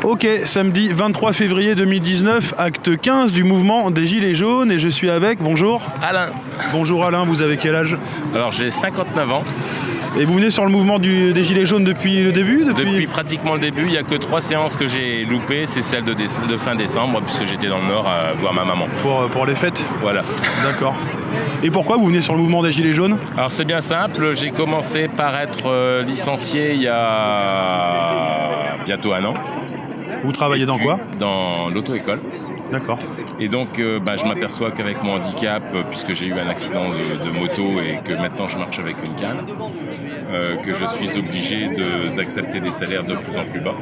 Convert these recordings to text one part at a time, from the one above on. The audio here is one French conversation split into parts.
Ok, samedi 23 février 2019, acte 15 du mouvement des Gilets jaunes et je suis avec, bonjour. Alain. Bonjour Alain, vous avez quel âge? Alors j'ai 59 ans. Et vous venez sur le mouvement des Gilets jaunes depuis le début? Depuis pratiquement le début, il n'y a que 3 séances que j'ai loupées, c'est celle de fin décembre, puisque j'étais dans le Nord à voir ma maman. Pour les fêtes? Voilà. D'accord. Et pourquoi vous venez sur le mouvement des Gilets jaunes? Alors c'est bien simple, j'ai commencé par être licencié il y a bientôt 1 an. Vous travaillez dans quoi? Dans l'auto-école. D'accord. Et donc je m'aperçois qu'avec mon handicap, puisque j'ai eu un accident de moto et que maintenant je marche avec une canne, que je suis obligé d'accepter des salaires de plus en plus bas.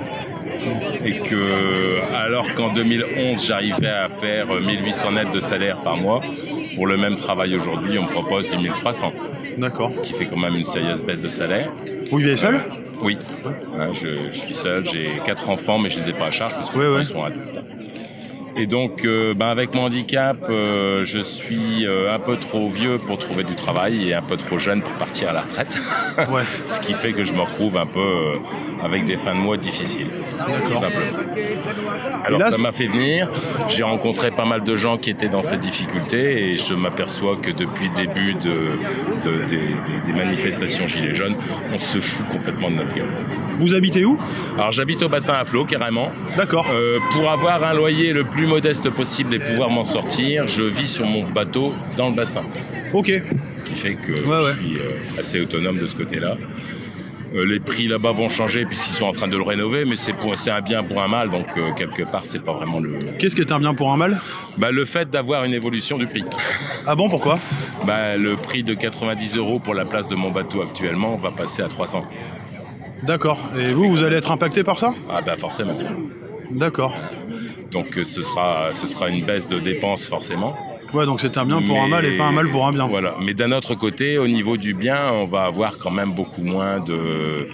Et que, alors qu'en 2011 j'arrivais à faire 1800 nets de salaire par mois, pour le même travail aujourd'hui on me propose 10 300. D'accord. Ce qui fait quand même une sérieuse baisse de salaire. Vous vivez seul? Oui, je suis seul, j'ai 4 enfants mais je les ai pas à charge parce qu'ils sont adultes. Et donc, avec mon handicap, je suis un peu trop vieux pour trouver du travail et un peu trop jeune pour partir à la retraite. Ouais. Ce qui fait que je me retrouve un peu avec des fins de mois difficiles, tout simplement. Alors ça m'a fait venir, j'ai rencontré pas mal de gens qui étaient dans ces difficultés et je m'aperçois que depuis le début des manifestations Gilets jaunes, on se fout complètement de notre gueule. Vous habitez où? Alors j'habite au bassin à flot, carrément. D'accord. Pour avoir un loyer le plus modeste possible et pouvoir m'en sortir, je vis sur mon bateau dans le bassin. Ok. Ce qui fait que je suis assez autonome de ce côté-là. Les prix là-bas vont changer puisqu'ils sont en train de le rénover, mais c'est un bien pour un mal, donc quelque part c'est pas vraiment le... Qu'est-ce qui est un bien pour un mal? Le fait d'avoir une évolution du prix. Ah bon, pourquoi? Le prix de 90 € pour la place de mon bateau actuellement va passer à 300. D'accord. Et vous allez être impacté par ça? Ah forcément. D'accord. Donc ce sera une baisse de dépenses forcément. Ouais, donc c'est un bien pour un mal et pas un mal pour un bien. Voilà. Mais d'un autre côté, au niveau du bien, on va avoir quand même beaucoup moins de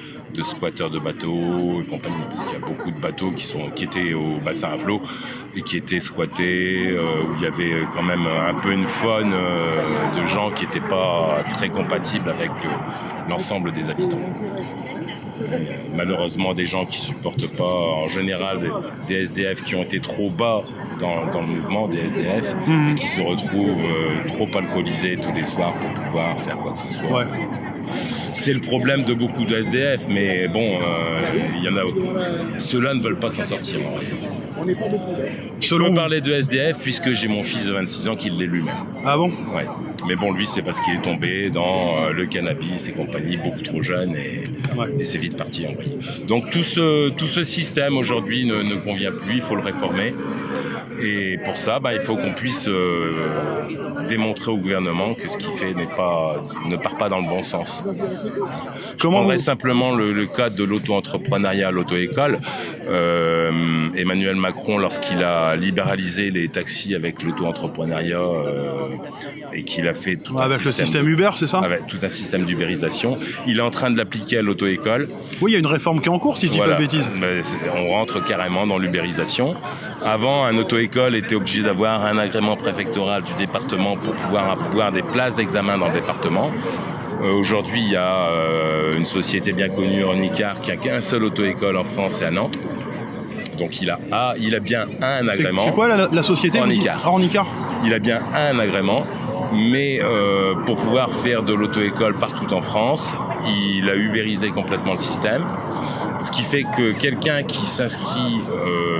squatteurs de bateaux et compagnie, parce qu'il y a beaucoup de bateaux qui étaient au bassin à flot et qui étaient squattés, où il y avait quand même un peu une faune de gens qui n'étaient pas très compatibles avec l'ensemble des habitants. Malheureusement, des gens qui supportent pas, en général, des SDF qui ont été trop bas dans le mouvement des SDF et qui se retrouvent trop alcoolisés tous les soirs pour pouvoir faire quoi que ce soit. Ouais. C'est le problème de beaucoup de SDF, mais bon, il y en a. Ceux-là ne veulent pas s'en sortir en réalité. Je peux parler de SDF puisque j'ai mon fils de 26 ans qui l'est lui-même. Ah bon? Ouais. Mais bon, lui, c'est parce qu'il est tombé dans le cannabis et compagnie, beaucoup trop jeune et c'est vite parti en vrille. Donc tout ce système aujourd'hui ne convient plus, il faut le réformer. Et pour ça, il faut qu'on puisse démontrer au gouvernement que ce qu'il fait ne part pas dans le bon sens. Je prendrais simplement le cas de l'auto-entrepreneuriat à l'auto-école. Emmanuel Macron, lorsqu'il a libéralisé les taxis avec l'auto-entrepreneuriat et qu'il a fait tout avec le système Uber, c'est ça? Avec tout un système d'ubérisation, il est en train de l'appliquer à l'auto-école. Oui, il y a une réforme qui est en cours, si je dis pas de bêtises. On rentre carrément dans l'ubérisation. Avant, un auto-école était obligé d'avoir un agrément préfectoral du département pour pouvoir avoir des places d'examen dans le département. Aujourd'hui, il y a une société bien connue, Ornicar, qui a qu'un seul auto-école en France, c'est à Nantes. Donc il a bien un agrément. C'est quoi la société? Ornicar. Ornicar. Il a bien un agrément, mais pour pouvoir faire de l'auto-école partout en France, il a ubérisé complètement le système. Ce qui fait que quelqu'un qui s'inscrit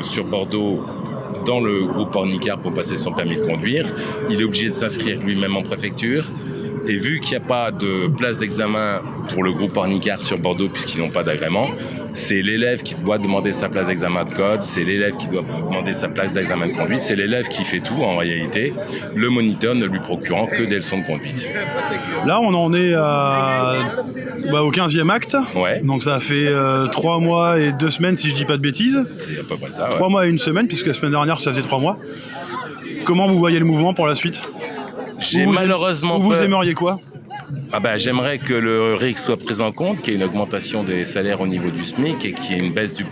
sur Bordeaux dans le groupe Ornicar pour passer son permis de conduire, il est obligé de s'inscrire lui-même en préfecture. Et vu qu'il n'y a pas de place d'examen pour le groupe Ornicar sur Bordeaux puisqu'ils n'ont pas d'agrément, c'est l'élève qui doit demander sa place d'examen de code, c'est l'élève qui doit demander sa place d'examen de conduite, c'est l'élève qui fait tout en réalité, le moniteur ne lui procurant que des leçons de conduite. Là, on en est au 15e acte. Ouais. Donc ça fait 3 mois et 2 semaines si je dis pas de bêtises. C'est à peu près ça. 3 mois et 1 semaine, puisque la semaine dernière ça faisait 3 mois. Comment vous voyez le mouvement pour la suite? Vous aimeriez quoi? J'aimerais que le RIC soit pris en compte, qu'il y ait une augmentation des salaires au niveau du SMIC et qu'il y ait une baisse du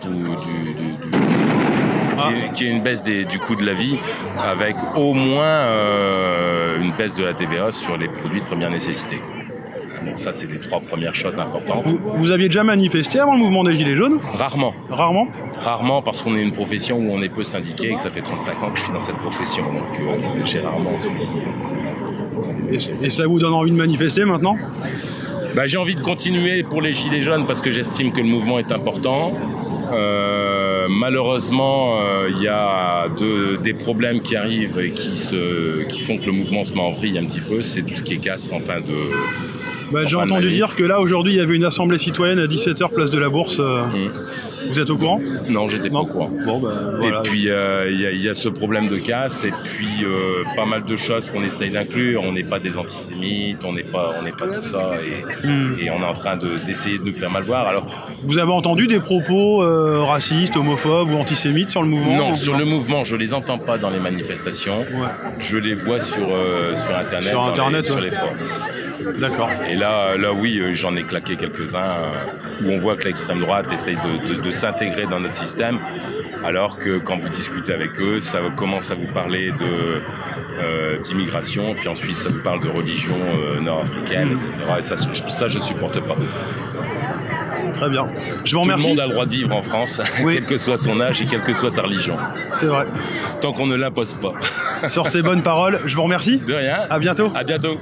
coût de la vie, avec au moins une baisse de la TVA sur les produits de première nécessité. Bon, ça, c'est les 3 premières choses importantes. Vous aviez déjà manifesté avant le mouvement des Gilets jaunes ? Rarement. Rarement ? Rarement, parce qu'on est une profession où on est peu syndiqué et que ça fait 35 ans que je suis dans cette profession. Donc j'ai rarement suivi. Et ça vous donne envie de manifester maintenant ? J'ai envie de continuer pour les Gilets jaunes parce que j'estime que le mouvement est important. Malheureusement, il y a des problèmes qui arrivent et qui font que le mouvement se met en vrille un petit peu. C'est tout ce qui est casse en fin de... J'ai entendu dire que là, aujourd'hui, il y avait une assemblée citoyenne à 17h, place de la Bourse. Vous êtes au courant ? Non, j'étais pas au courant. Bon, voilà. Et puis, il y a ce problème de casse, et puis pas mal de choses qu'on essaye d'inclure. On n'est pas des antisémites, on n'est pas tout ça, et on est en train d'essayer de nous faire mal voir. Alors, vous avez entendu des propos racistes, homophobes ou antisémites sur le mouvement ? Non, sur le mouvement, je les entends pas dans les manifestations. Ouais. Je les vois sur Internet, sur les forums. D'accord. Et là, oui, j'en ai claqué quelques-uns où on voit que l'extrême droite essaye de s'intégrer dans notre système, alors que quand vous discutez avec eux, ça commence à vous parler d'immigration, puis ensuite ça vous parle de religion nord-africaine, etc. Et ça, je supporte pas. Très bien. Je vous remercie. Tout le monde a le droit de vivre en France, oui. Quel que soit son âge et quelle que soit sa religion. C'est vrai. Tant qu'on ne l'impose pas. Sur ces bonnes paroles, je vous remercie. De rien. À bientôt. À bientôt.